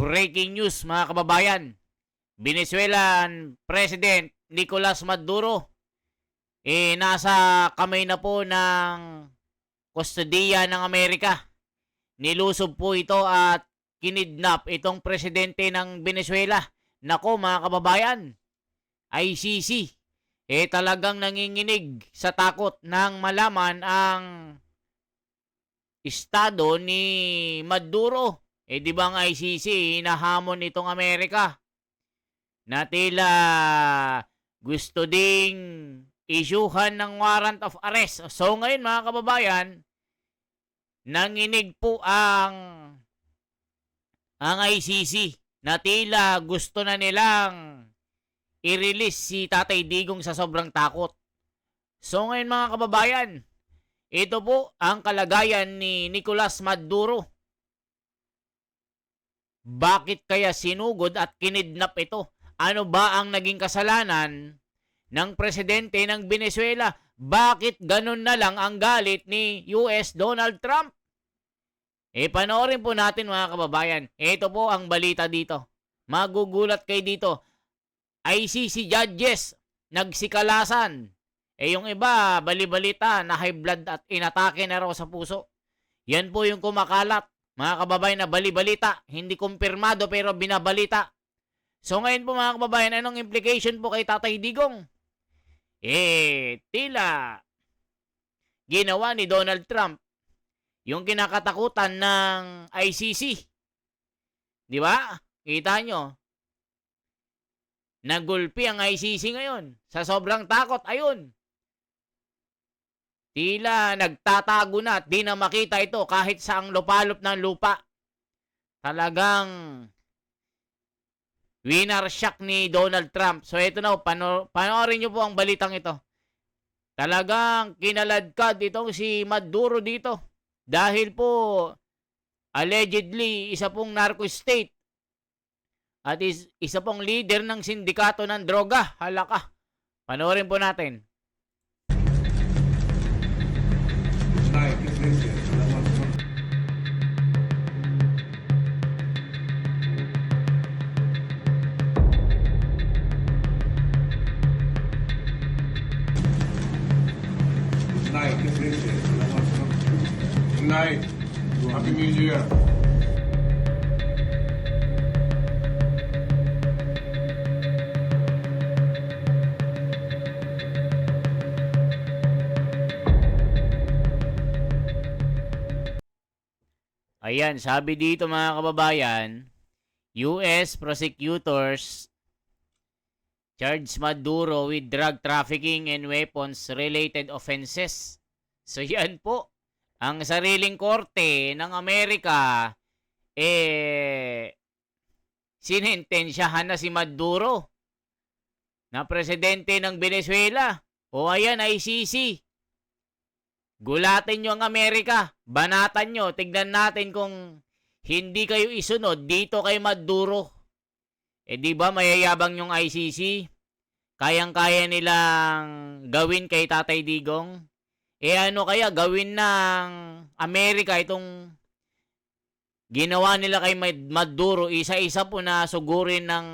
Breaking news mga kababayan. Venezuelan President Nicolas Maduro nasa kamay na po ng kustodiya ng Amerika. Nilusob po ito at kinidnap itong presidente ng Venezuela. Nako mga kababayan, ICC talagang nanginginig sa takot nang malaman ang estado ni Maduro. Di ba ang ICC hinahamon itong Amerika na tila gusto ding isyuhan ng warrant of arrest. So ngayon mga kababayan, nanginig po ang ICC na tila gusto na nilang i-release si Tatay Digong sa sobrang takot. So ngayon mga kababayan, ito po ang kalagayan ni Nicolas Maduro. Bakit kaya sinugod at kinidnap ito? Ano ba ang naging kasalanan ng presidente ng Venezuela? Bakit ganun na lang ang galit ni US Donald Trump? Panoorin po natin mga kababayan. Ito po ang balita dito. Magugulat kayo dito. ICC judges nagsikalasan. Yung iba, balibalita na high blood at inatake na raw sa puso. Yan po yung kumakalat. Mga kababayan na balibalita. Hindi kumpirmado pero binabalita. So ngayon po mga kababayan, anong implication po kay Tatay Digong? Tila ginawa ni Donald Trump yung kinakatakutan ng ICC. Di ba? Kita nyo. Nagulpi ang ICC ngayon. Sa sobrang takot, ayun. Tila nagtatago na at di na makita ito kahit sa ang lupalop ng lupa. Talagang winner shock ni Donald Trump. So ito na, panoorin nyo po ang balitang ito. Talagang kinaladkad itong si Maduro dito. Dahil po, allegedly, isa pong narco state. At isa pong leader ng sindikato ng droga. Halaka. Panoorin po natin. Night. Happy New Year. Ayan, sabi dito mga kababayan, US prosecutors charge Maduro with drug trafficking and weapons-related offenses. So yan po, ang sariling korte ng Amerika, sinintensyahan na si Maduro na presidente ng Venezuela. O ayan, ICC. Gulatin nyo ang Amerika. Banatan nyo. Tignan natin kung hindi kayo isunod dito kay Maduro. Di ba mayayabang yung ICC? Kayang-kaya nilang gawin kay Tatay Digong? Ano kaya gawin ng Amerika itong ginawa nila kay Maduro? Isa-isa po na sugurin ng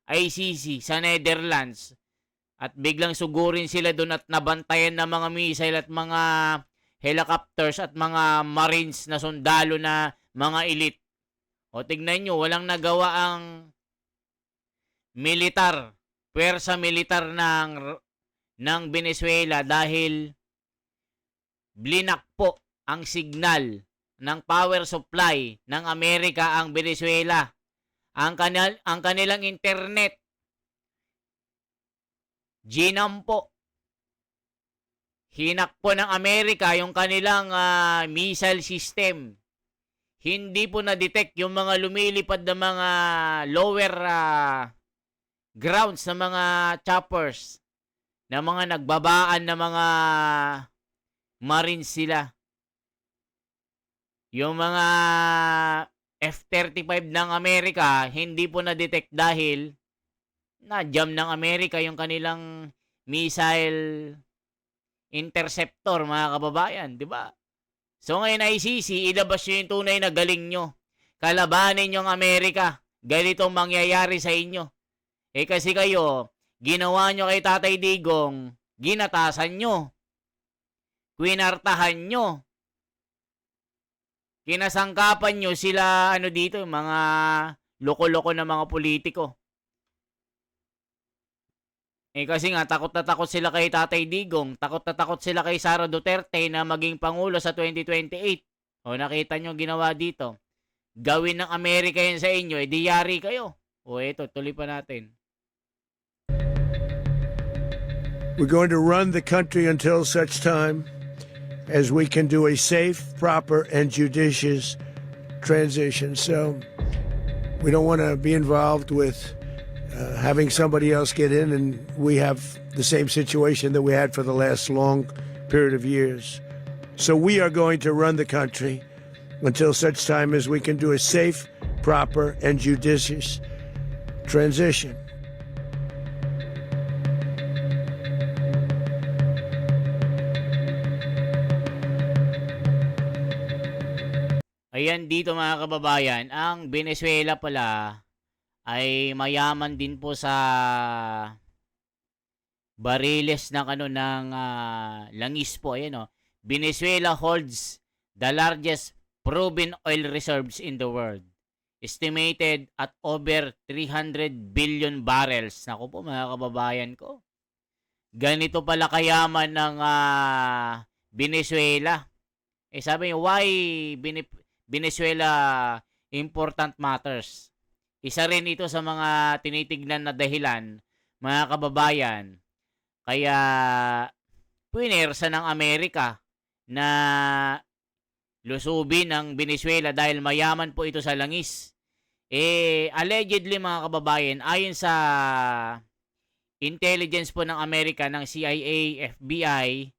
ICC sa Netherlands. At biglang sugurin sila doon at nabantayan ng mga missile at mga helicopters at mga marines na sundalo na mga elite. O tignan nyo, walang nagawa ang militar, pwersa militar ng Venezuela dahil blinak po ang signal ng power supply ng Amerika ang Venezuela. Ang kanilang internet ginampo. Hinakpo ng Amerika yung kanilang missile system. Hindi po na-detect yung mga lumilipad na mga lower grounds na mga choppers, na mga nagbabaan na mga marines sila. Yung mga F-35 ng Amerika, hindi po na-detect dahil na-jam ng Amerika yung kanilang missile interceptor, mga kababayan, di ba? So ngayon ICC, ilabas nyo yung tunay na galing nyo. kalabanin yung Amerika. Ganitong mangyayari sa inyo. Kasi kayo, ginawa nyo kay Tatay Digong, ginatasan nyo. Kwinartahan nyo. Kinasangkapan nyo sila, dito, yung mga loko-loko na mga politiko. Kasi nga, takot na takot sila kay Tatay Digong, takot na takot sila kay Sara Duterte na maging Pangulo sa 2028. Nakita nyo ginawa dito. Gawin ng Amerika yan sa inyo, di yari kayo. Ito, tuloy pa natin. We're going to run the country until such time as we can do a safe, proper, and judicious transition. So we don't want to be involved with having somebody else get in and we have the same situation that we had for the last long period of years. So we are going to run the country until such time as we can do a safe, proper, and judicious transition. Ayan dito mga kababayan, ang Venezuela pala ay mayaman din po sa bariles ng langis po. Ayan Venezuela holds the largest proven oil reserves in the world. Estimated at over 300 billion barrels. Naku po mga kababayan ko. Ganito pala kayaman ng Venezuela. Sabi niyo, why Venezuela important matters? Isa rin ito sa mga tinitignan na dahilan, mga kababayan. Kaya puwersa ng Amerika na lusubin ang Venezuela dahil mayaman po ito sa langis. Allegedly mga kababayan, ayon sa intelligence po ng Amerika, ng CIA, FBI,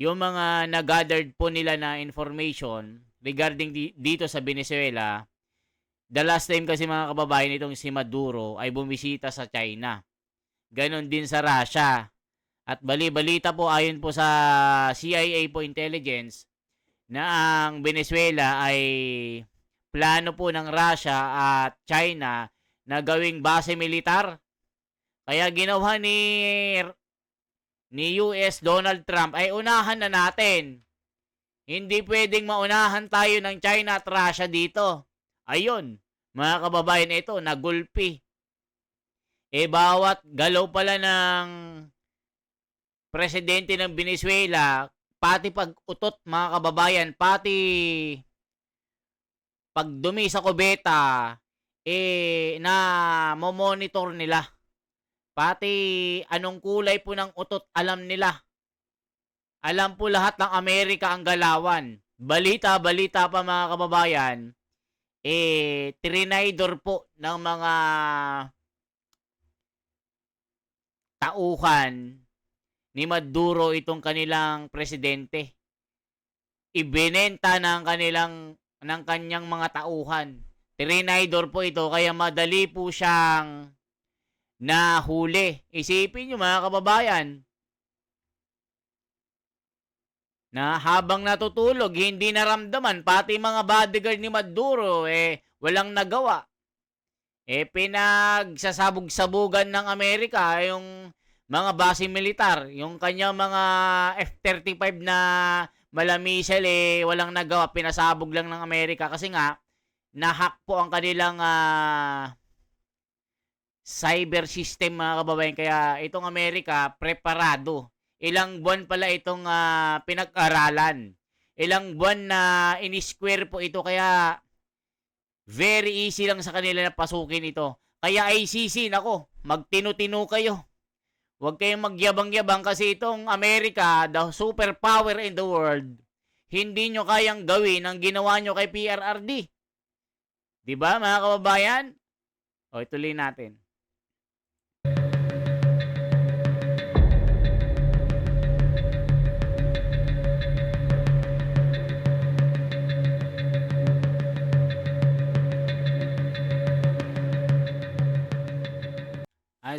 yung mga na-gathered po nila na information regarding dito sa Venezuela, the last time kasi mga kababayan itong si Maduro ay bumisita sa China. Ganon din sa Russia. At bali-balita po ayon po sa CIA po intelligence na ang Venezuela ay plano po ng Russia at China na gawing base militar. Kaya ginawa ni US Donald Trump ay unahan na natin. Hindi pwedeng maunahan tayo ng China at Russia dito. Ayun, mga kababayan, ito, nagulpi. Bawat galaw pala ng presidente ng Venezuela, pati pag-utot, mga kababayan, pati pagdumi sa kubeta, na monitor nila. Pati anong kulay po ng utot, alam nila. Alam po lahat ng Amerika ang galawan. Balita pa mga kababayan, trinaydor po ng mga tauhan ni Maduro itong kanilang presidente. Ibinenta ng kanyang mga tauhan. Trinaydor po ito kaya madali po siyang nahuli. Isipin nyo mga kababayan, na habang natutulog, hindi naramdaman, pati mga bodyguard ni Maduro, walang nagawa. Pinagsasabog-sabugan ng Amerika yung mga base militar, yung kanyang mga F-35 na malamisel, walang nagawa, pinasabog lang ng Amerika kasi nga, nahack po ang kanilang cyber system mga kababayan, kaya itong Amerika, preparado. Ilang buwan pala itong pinag-aralan. Ilang buwan na in-square po ito kaya very easy lang sa kanila na pasukin ito. Kaya ICC, nako, magtino-tino kayo. Huwag kayong magyabang-yabang kasi itong Amerika, the superpower in the world, hindi nyo kayang gawin ang ginawa nyo kay PRRD. Diba mga kababayan? Ituloy natin.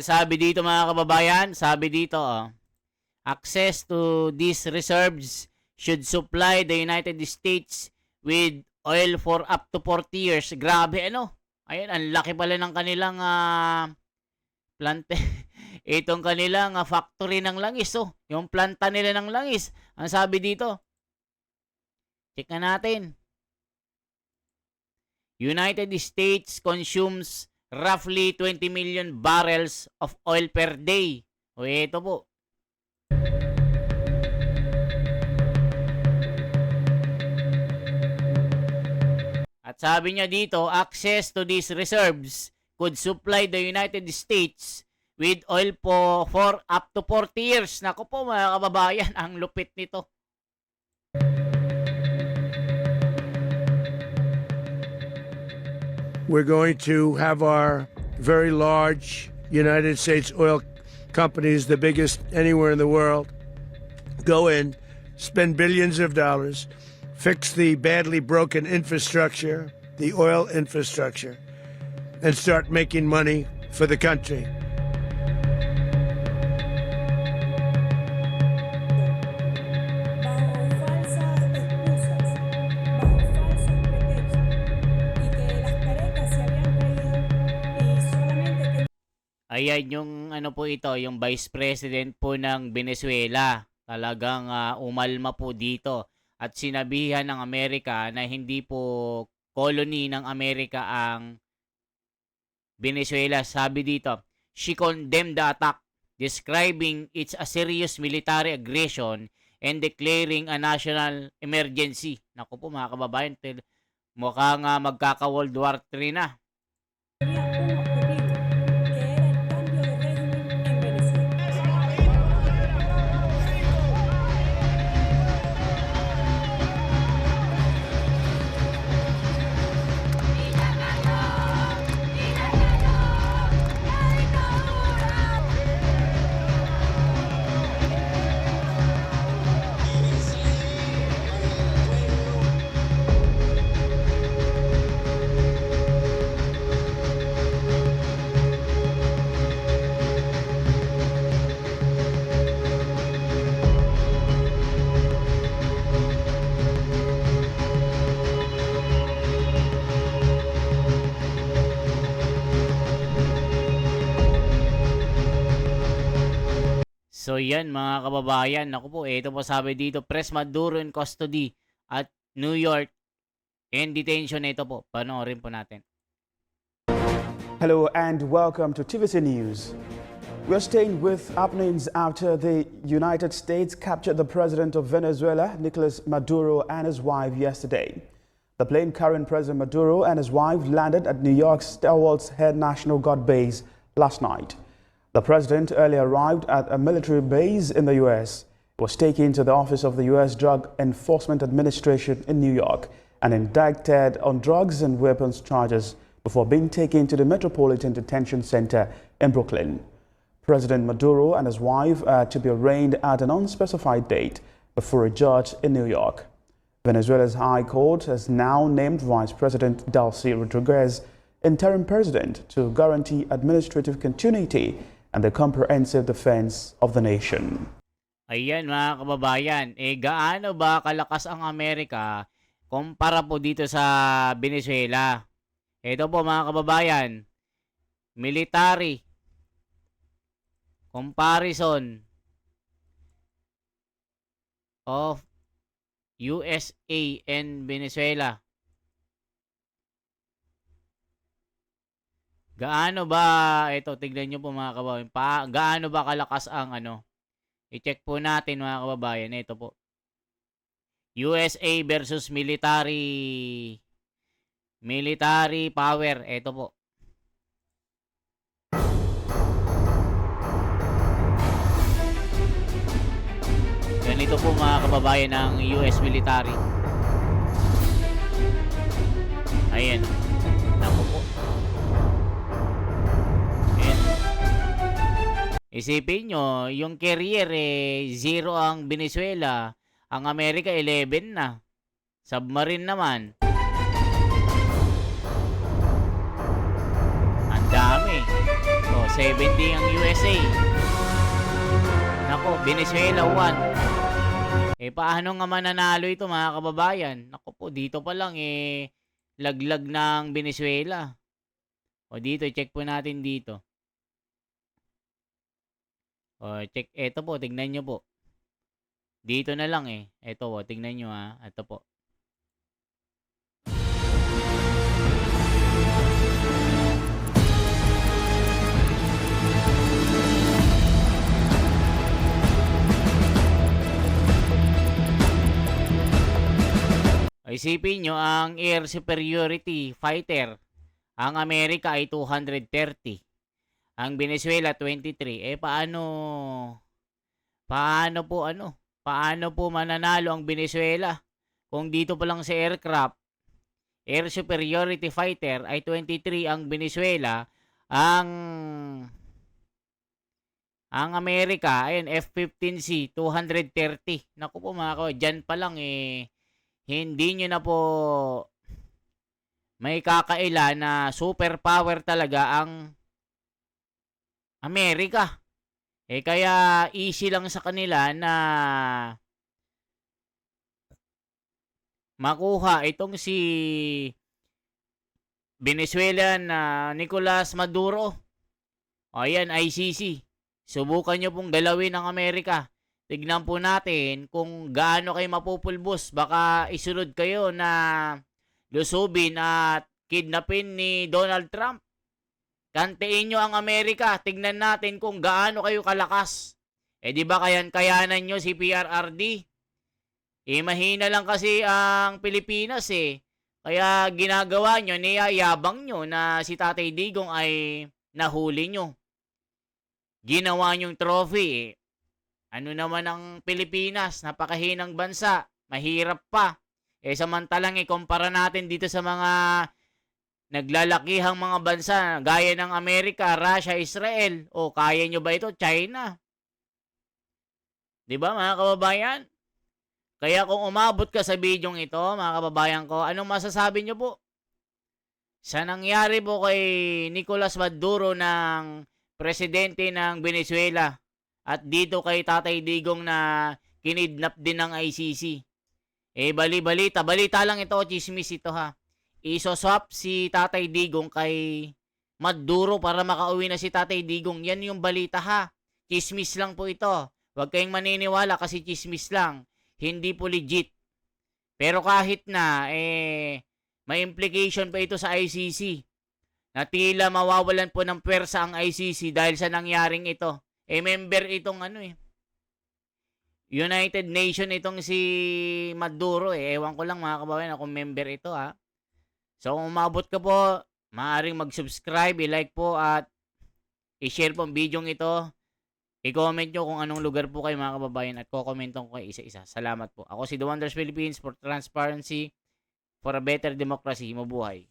Sabi dito mga kababayan, sabi dito, access to these reserves should supply the United States with oil for up to 40 years. Grabe ano. Ayun, ang laki pala ng kanilang plante. Itong kanilang factory ng langis. Oh. Yung planta nila ng langis. Ang sabi dito. Check na natin. United States consumes roughly 20 million barrels of oil per day. O ito po. At sabi niya dito, access to these reserves could supply the United States with oil for up to 40 years. Naku po mga kababayan, ang lupit nito. We're going to have our very large United States oil companies, the biggest anywhere in the world, go in, spend billions of dollars, fix the badly broken infrastructure, the oil infrastructure, and start making money for the country. Ayan yung ano po ito, yung Vice President po ng Venezuela. Talagang umalma po dito. At sinabihan ng Amerika na hindi po colony ng Amerika ang Venezuela. Sabi dito, she condemned the attack, describing it's a serious military aggression and declaring a national emergency. Naku po mga kababayan, mukhang magkaka-World War III na. So yan mga kababayan, naku po, ito po sabi dito, Press Maduro in custody at New York in detention. Ito po, panoorin po natin. Hello and welcome to TVC News. We're staying with happenings after the United States captured the president of Venezuela, Nicolas Maduro, and his wife yesterday. The plane carrying President Maduro and his wife landed at New York's Stalwart's Head National Guard base last night. The president earlier arrived at a military base in the U.S. He was taken to the office of the U.S. Drug Enforcement Administration in New York and indicted on drugs and weapons charges before being taken to the Metropolitan Detention Center in Brooklyn. President Maduro and his wife are to be arraigned at an unspecified date before a judge in New York. Venezuela's High Court has now named Vice President Delcy Rodriguez interim president to guarantee administrative continuity and the comprehensive defense of the nation. Ayan mga kababayan, gaano ba kalakas ang Amerika kumpara po dito sa Venezuela? Ito po mga kababayan, military comparison of USA and Venezuela. Gaano ba, ito tignan nyo po mga kababayan, gaano ba kalakas ang i-check po natin mga kababayan, ito po. USA versus military power, ito po. Ganito po mga kababayan ng US military. Ayan. Naku po. Isipin nyo, yung carrier 0 ang Venezuela, ang Amerika 11 na. Submarine naman. Ang dami. So, 70 ang USA. Nako, Venezuela 1. Paano nga mananalo ito mga kababayan? Naku po, dito pa lang laglag ng Venezuela. O dito, check po natin dito. O check, eto po, tignan nyo po. Dito na lang Eto po, tignan nyo Eto po. Isipin nyo, ang air superiority fighter, ang Amerika ay 230. Ang Venezuela, 23. Paano po mananalo ang Venezuela? Kung dito pa lang sa aircraft, air superiority fighter ay 23 ang Venezuela, ang Amerika, ayun, F-15C, 230. Naku po mga ko, dyan pa lang hindi nyo na po may kakaila na superpower talaga ang Amerika. Kaya easy lang sa kanila na makuha itong si Venezuelan na Nicolas Maduro. O yan, ICC. Subukan nyo pong galawin ng Amerika. Tignan po natin kung gaano kayo mapupulbos. Baka isunod kayo na lusubin at kidnapin ni Donald Trump. Kantiin nyo ang Amerika. Tignan natin kung gaano kayo kalakas. Di ba kayanan nyo si PRRD? Mahina lang kasi ang Pilipinas Kaya ginagawa nyo, niyayabang nyo na si Tatay Digong ay nahuli nyo. Ginawa nyong trophy Ano naman ang Pilipinas? Napakahinang bansa. Mahirap pa. Samantalang ikumpara natin dito sa mga naglalakihang mga bansa gaya ng Amerika, Russia, Israel. O kaya nyo ba ito? China. Diba mga kababayan? Kaya kung umabot ka sa bidyong ito, mga kababayan ko, anong masasabi nyo po? Sa nangyari po kay Nicolas Maduro ng presidente ng Venezuela at dito kay Tatay Digong na kinidnap din ng ICC. Balita lang ito, chismis ito Isoswap si Tatay Digong kay Maduro para makauwi na si Tatay Digong. Yan yung balita Chismis lang po ito. Huwag kayong maniniwala kasi chismis lang. Hindi po legit. Pero kahit na, may implication pa ito sa ICC. Na tila mawawalan po ng pwersa ang ICC dahil sa nangyaring ito. Member itong United Nation itong si Maduro Ewan ko lang mga kababayan kung member ito So kung umabot ka po, maaaring mag-subscribe, i-like po at i-share po ang video ito. I-comment nyo kung anong lugar po kayo mga kababayan at kukomenton ko kayo isa-isa. Salamat po. Ako si The Wonders Philippines for transparency, for a better democracy. Mabuhay.